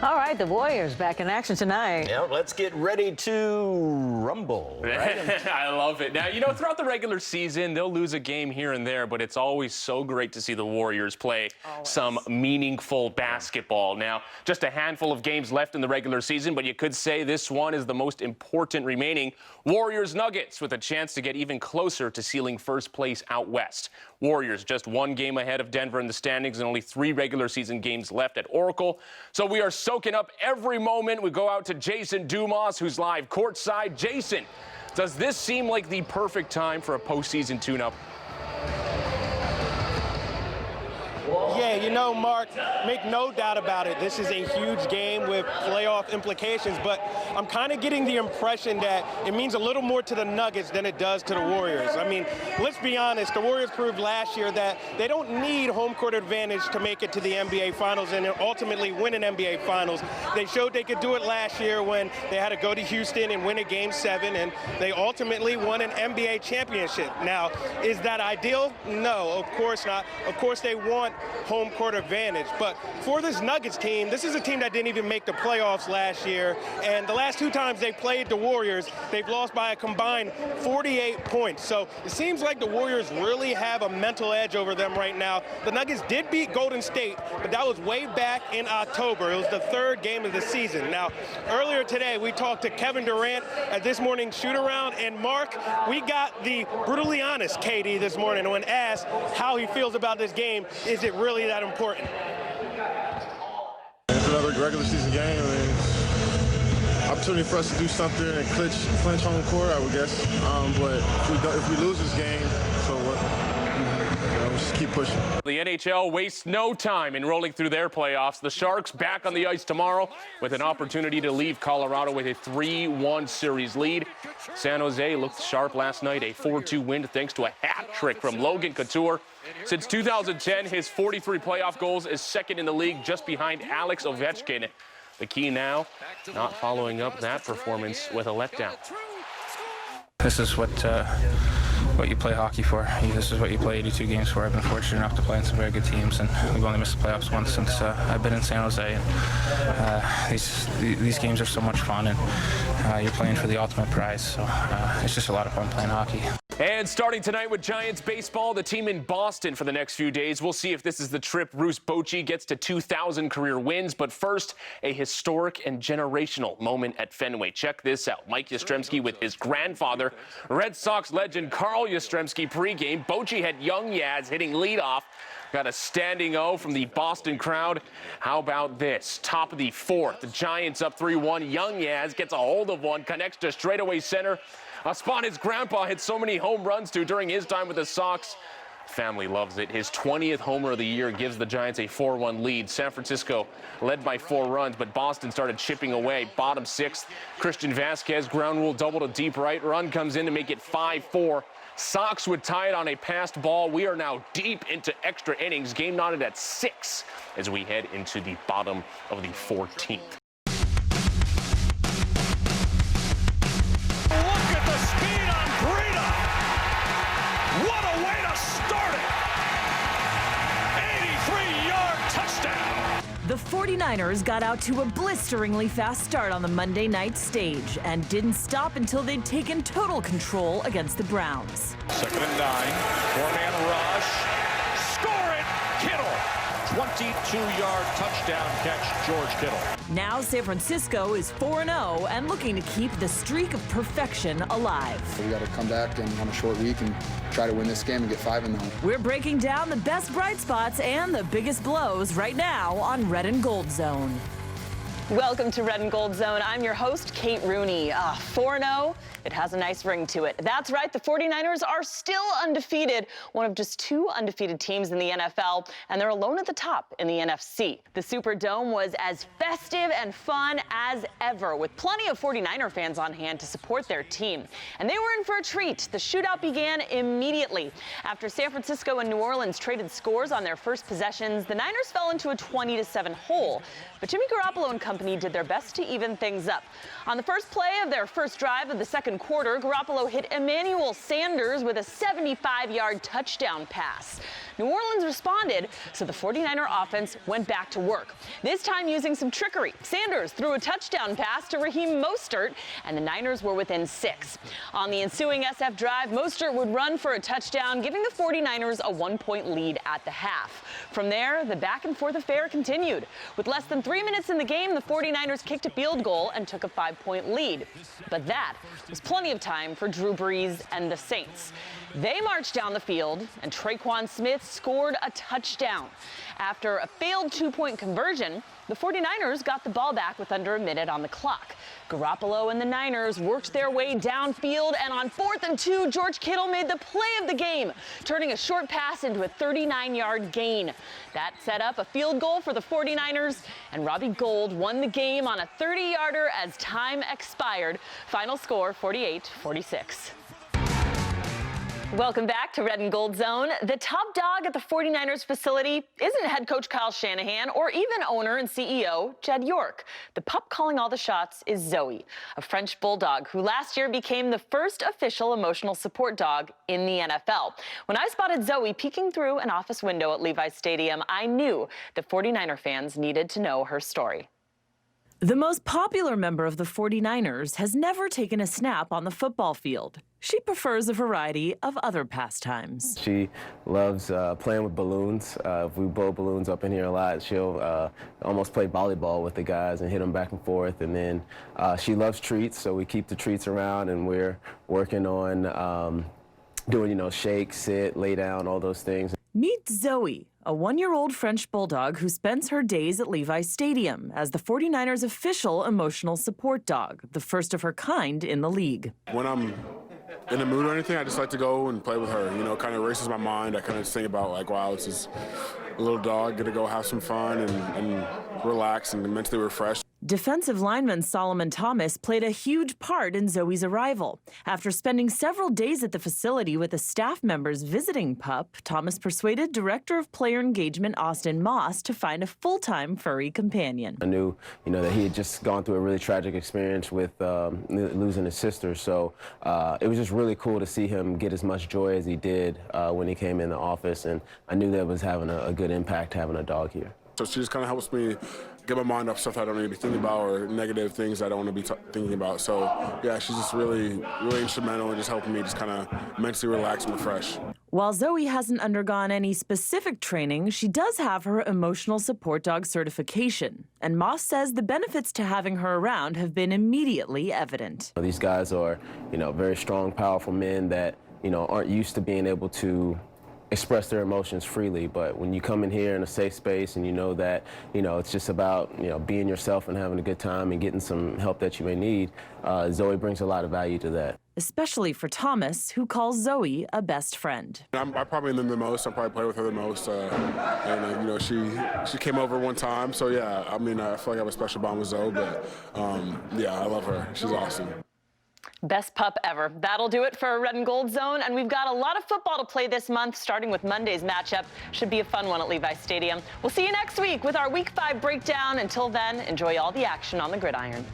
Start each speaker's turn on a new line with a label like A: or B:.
A: All right, the Warriors back in action tonight.
B: Yeah, let's get ready to rumble. Right?
C: I love it. Now, you know, throughout the regular season, they'll lose a game here and there, but it's always so great to see the Warriors play some meaningful basketball. Now, just a handful of games left in the regular season, but you could say this one is the most important remaining. Warriors Nuggets with a chance to get even closer to sealing first place out west. Warriors just one game ahead of Denver in the standings and only 3 regular season games left at Oracle. So we are soaking up every moment. We go out to Jason Dumas, who's live courtside. Jason, does this seem like the perfect time for a postseason tune-up?
D: Yeah, you know, Mark, make no doubt about it. This is a huge game with playoff implications, but I'm kind of getting the impression that it means a little more to the Nuggets than it does to the Warriors. I mean, let's be honest, the Warriors proved last year that they don't need home court advantage to make it to the NBA Finals and ultimately win an NBA Finals. They showed they could do it last year when they had to go to Houston and win a Game 7, and they ultimately won an NBA championship. Now, is that ideal? No, of course not. Of course they want home court advantage. But for this Nuggets team, this is a team that didn't even make the playoffs last year. And the last 2 times they played the Warriors, they've lost by a combined 48 points. So it seems like the Warriors really have a mental edge over them right now. The Nuggets did beat Golden State, but that was way back in October. It was the 3rd game of the season. Now, earlier today, we talked to Kevin Durant at this morning's shoot-around. And Mark, we got the brutally honest KD this morning when asked how he feels about this game. Is it really that important?
E: It's another regular season game. I mean, opportunity for us to do something and clinch home court, I would guess. But if we lose this game, so what? We'll just keep pushing.
C: The NHL wastes no time in rolling through their playoffs. The Sharks back on the ice tomorrow with an opportunity to leave Colorado with a 3-1 series lead. San Jose looked sharp last night, a 4-2 win thanks to a hat trick from Logan Couture. Since 2010, his 43 playoff goals is 2nd in the league, just behind Alex Ovechkin. The key now, not following up that performance with a letdown.
F: This is what you play hockey for. This is what you play 82 games for. I've been fortunate enough to play in some very good teams, and we've only missed the playoffs once since I've been in San Jose. And these games are so much fun, and you're playing for the ultimate prize. So it's just a lot of fun playing hockey.
C: And starting tonight with Giants baseball, the team in Boston for the next few days. We'll see if this is the trip Bruce Bochy gets to 2,000 career wins. But first, a historic and generational moment at Fenway. Check this out. Mike Yastrzemski with his grandfather, Red Sox legend Carl Yastrzemski pregame. Bochy had young Yaz hitting leadoff. Got a standing O from the Boston crowd. How about this? Top of the 4th. The Giants up 3-1. Young Yaz gets a hold of one, connects to straightaway center. A spot his grandpa hit so many home runs to during his time with the Sox. Family loves it. His 20th homer of the year gives the Giants a 4-1 lead. San Francisco led by 4 runs, but Boston started chipping away. Bottom 6th, Christian Vasquez ground rule double to deep right. Run comes in to make it 5-4. Sox would tie it on a passed ball. We are now deep into extra innings. Game knotted at 6 as we head into the bottom of the 14th.
G: What a way to start it! 83-yard touchdown!
H: The 49ers got out to a blisteringly fast start on the Monday night stage and didn't stop until they'd taken total control against the Browns.
G: 2nd and 9, 4-man rush, score it, Kittle! 22-yard touchdown catch, George Kittle.
H: Now San Francisco is 4-0 and looking to keep the streak of perfection alive.
I: We got to come back and on a short week and try to win this game and get 5-0.
H: We're breaking down the best bright spots and the biggest blows right now on Red and Gold Zone.
J: Welcome to Red and Gold Zone. I'm your host, Kate Rooney. 4-0, it has a nice ring to it. That's right, the 49ers are still undefeated, one of just 2 undefeated teams in the NFL, and they're alone at the top in the NFC. The Superdome was as festive and fun as ever, with plenty of 49er fans on hand to support their team. And they were in for a treat. The shootout began immediately. After San Francisco and New Orleans traded scores on their first possessions, the Niners fell into a 20-7 hole. But Jimmy Garoppolo and company company did their best to even things up. On the first play of their first drive of the second quarter, Garoppolo hit Emmanuel Sanders with a 75-yard touchdown pass. New Orleans responded, so the 49er offense went back to work, this time using some trickery. Sanders threw a touchdown pass to Raheem Mostert, and the Niners were within 6. On the ensuing SF drive, Mostert would run for a touchdown, giving the 49ers a 1-point lead at the half. From there, the back-and-forth affair continued. With less than 3 minutes in the game, the 49ers kicked a field goal and took a 5-point lead. But that was plenty of time for Drew Brees and the Saints. They marched down the field, and Traquan Smith scored a touchdown. After a failed 2-point conversion, the 49ers got the ball back with under a minute on the clock. Garoppolo and the Niners worked their way downfield, and on 4th and 2, George Kittle made the play of the game, turning a short pass into a 39-yard gain. That set up a field goal for the 49ers, and Robbie Gould won the game on a 30-yarder as time expired. Final score, 48-46. Welcome back to Red and Gold Zone. The top dog at the 49ers facility isn't head coach Kyle Shanahan or even owner and CEO Jed York. The pup calling all the shots is Zoe, a French bulldog who last year became the first official emotional support dog in the NFL. When I spotted Zoe peeking through an office window at Levi's Stadium, I knew that 49er fans needed to know her story.
H: The most popular member of the 49ers has never taken a snap on the football field. She prefers a variety of other pastimes.
K: She loves playing with balloons. If we blow balloons up in here a lot, she'll almost play volleyball with the guys and hit them back and forth. And then she loves treats, so we keep the treats around, and we're working on doing, shake, sit, lay down, all those things.
H: Meet Zoe, a 1-year-old French bulldog who spends her days at Levi's Stadium as the 49ers' official emotional support dog, the first of her kind in the league.
E: When I'm in a mood or anything, I just like to go and play with her. Kind of erases my mind. I kind of just think about, like, wow, it's just a little dog, gonna go have some fun and relax and mentally refresh.
H: Defensive lineman Solomon Thomas played a huge part in Zoe's arrival. After spending several days at the facility with a staff member's visiting pup, Thomas persuaded Director of Player Engagement Austin Moss to find a full-time furry companion.
K: I knew, that he had just gone through a really tragic experience with losing his sister, so it was just really cool to see him get as much joy as he did when he came in the office, and I knew that it was having a good impact having a dog here.
E: So she just kind of helps me get my mind off stuff I don't need to be thinking about or negative things I don't want to be thinking about. So, yeah, she's just really, really instrumental in just helping me just kind of mentally relax and refresh.
H: While Zoe hasn't undergone any specific training, she does have her emotional support dog certification. And Moss says the benefits to having her around have been immediately evident.
K: These guys are, very strong, powerful men that, aren't used to being able to express their emotions freely, but when you come in here in a safe space and you know that, it's just about, being yourself and having a good time and getting some help that you may need, Zoe brings a lot of value to that.
H: Especially for Thomas, who calls Zoe a best friend.
E: I probably know the most. I probably play with her the most. She came over one time, so yeah, I feel like I have a special bond with Zoe, but yeah, I love her. She's awesome.
J: Best pup ever. That'll do it for Red and Gold Zone, and we've got a lot of football to play this month, starting with Monday's matchup. Should be a fun one at Levi's Stadium. We'll see you next week with our Week 5 breakdown. Until then, enjoy all the action on the gridiron.